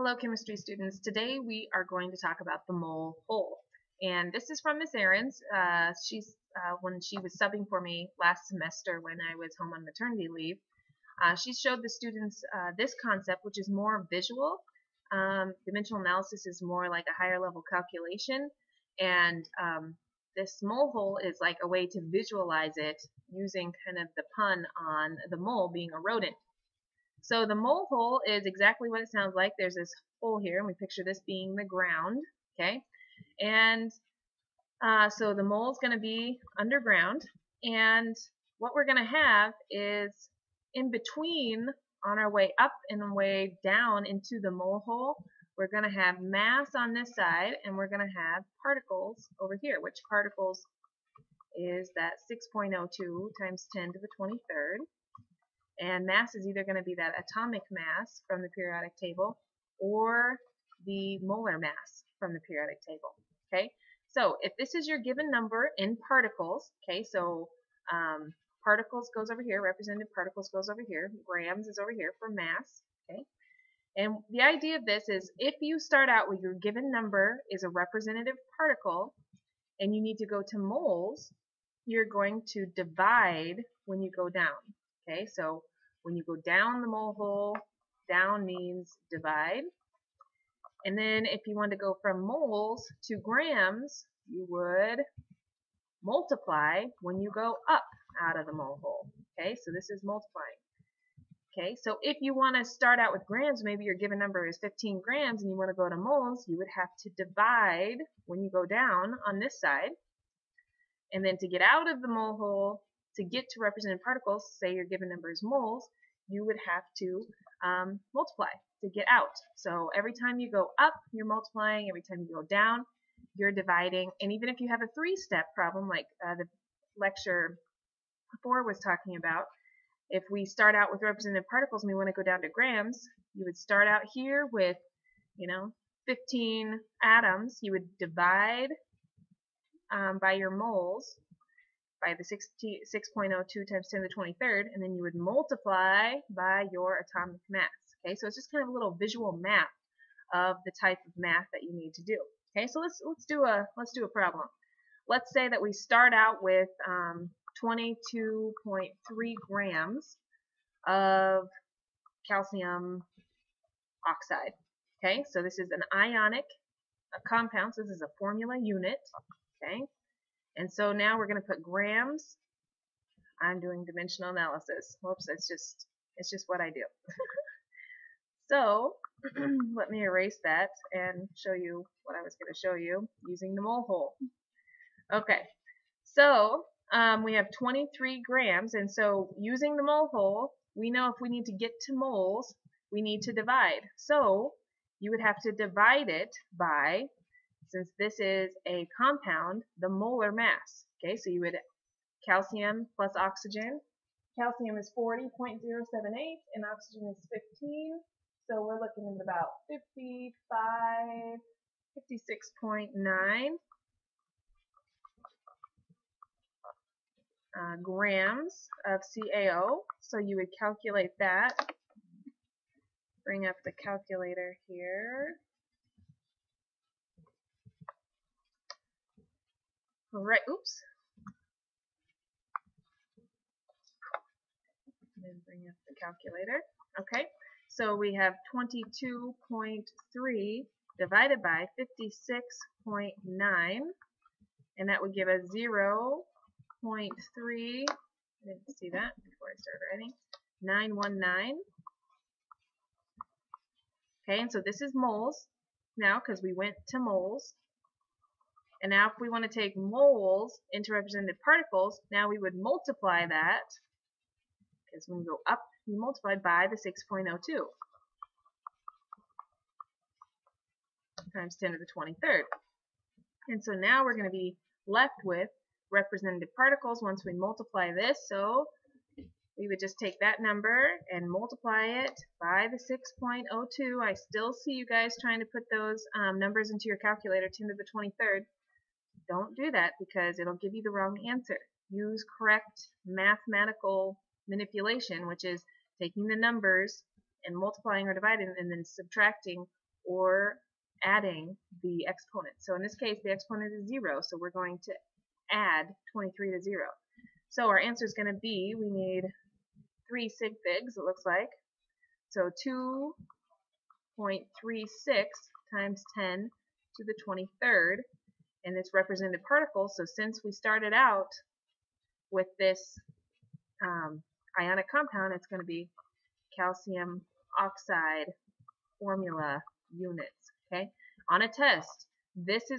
Hello, chemistry students. Today we are going to talk about the mole hole. And this is from Miss Ahrens. When she was subbing for me last semester when I was home on maternity leave, she showed the students this concept, which is more visual. Dimensional analysis is more like a higher level calculation. And this mole hole is like a way to visualize it using kind of the pun on the mole being a rodent. So the mole hole is exactly what it sounds like. There's this hole here, and we picture this being the ground, okay? And so the mole is going to be underground, and what we're going to have is in between, on our way up and way down into the mole hole, we're going to have mass on this side, and we're going to have particles over here, which particles is that 6.02 times 10 to the 23rd. And mass is either going to be that atomic mass from the periodic table or the molar mass from the periodic table. Okay, so if this is your given number in particles, okay, so particles goes over here, represented particles goes over here, grams is over here for mass. Okay, and the idea of this is if you start out with your given number is a representative particle and you need to go to moles, you're going to divide when you go down. Okay, so when you go down the mole hole, down means divide. And then if you want to go from moles to grams, you would multiply when you go up out of the mole hole. Okay, so this is multiplying. Okay, so if you want to start out with grams, maybe your given number is 15 grams and you want to go to moles, you would have to divide when you go down on this side. And then to get out of the mole hole, to get to represented particles, say your given number is moles, you would have to multiply to get out. So every time you go up, you're multiplying. Every time you go down, you're dividing. And even if you have a three-step problem, like the lecture 4 was talking about, if we start out with represented particles and we want to go down to grams, you would start out here with, 15 atoms. You would divide by your moles, by the 6.02 times 10 to the 23rd, and then you would multiply by your atomic mass. Okay, so it's just kind of a little visual map of the type of math that you need to do. Okay, so let's do a problem. Let's say that we start out with 22.3 grams of calcium oxide. Okay, so this is an ionic compound, so this is a formula unit. Okay. And so now we're going to put grams. I'm doing dimensional analysis. Whoops, it's just what I do. So let me erase that and show you what I was going to show you using the mole hole. Okay, so we have 23 grams, and so using the mole hole, we know if we need to get to moles, we need to divide. So you would have to divide it by, since this is a compound, the molar mass. Okay, so you would calcium plus oxygen. Calcium is 40.078 and oxygen is 15. So we're looking at about 56.9 grams of CaO. So you would calculate that. Bring up the calculator here. Right, oops. Then bring up the calculator. Okay, so we have 22.3 divided by 56.9, and that would give us 0.3, I didn't see that before I started writing, 919. Okay, and so this is moles now because we went to moles. And now if we want to take moles into represented particles, now we would multiply that, because when we go up, we multiply by the 6.02 times 10 to the 23rd. And so now we're going to be left with representative particles once we multiply this. So we would just take that number and multiply it by the 6.02. I still see you guys trying to put those numbers into your calculator, 10 to the 23rd. Don't do that because it'll give you the wrong answer. Use correct mathematical manipulation, which is taking the numbers and multiplying or dividing and then subtracting or adding the exponent. So in this case, the exponent is 0, so we're going to add 23 to 0. So our answer is going to be, we need 3 sig figs, it looks like. So 2.36 times 10 to the 23rd, and it's represented particles. So since we started out with this ionic compound, it's going to be calcium oxide formula units. Okay, on a test, this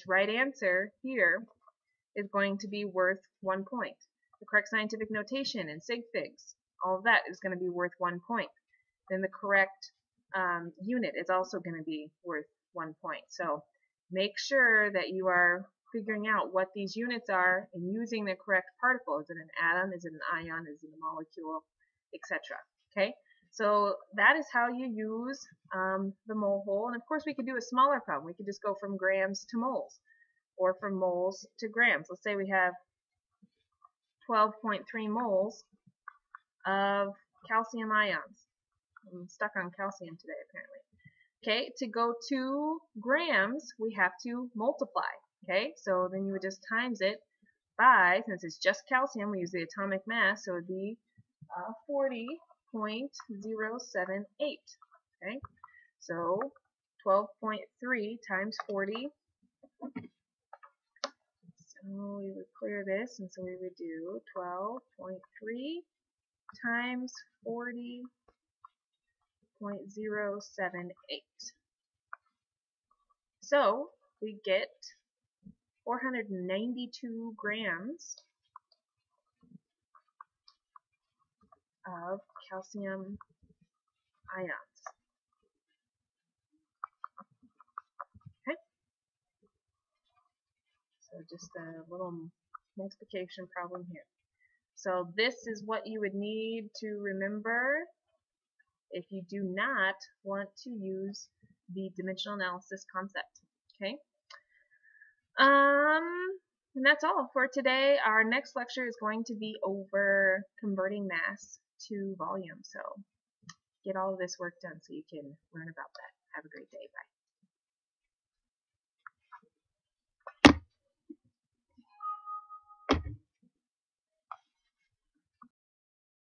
right answer here is going to be worth 1 point. The correct scientific notation and sig figs, all of that is going to be worth 1 point. Then the correct unit is also going to be worth 1 point. So make sure that you are figuring out what these units are and using the correct particle. Is it an atom? Is it an ion? Is it a molecule? Etc. Okay, so that is how you use the mole hole. And of course, we could do a smaller problem. We could just go from grams to moles, or from moles to grams. Let's say we have 12.3 moles of calcium ions. I'm stuck on calcium today, apparently. Okay, to go to grams, we have to multiply. Okay, so then you would just times it by, since it's just calcium, we use the atomic mass, so it would be 40.078. Okay, so 12.3 times 40. So we would clear this, and so we would do 12.3 times 40.078. So we get 492 grams of calcium ions. Okay? So just a little multiplication problem here. So this is what you would need to remember if you do not want to use the dimensional analysis concept. Okay? And that's all for today. Our next lecture is going to be over converting mass to volume. So get all of this work done so you can learn about that. Have a great day. Bye.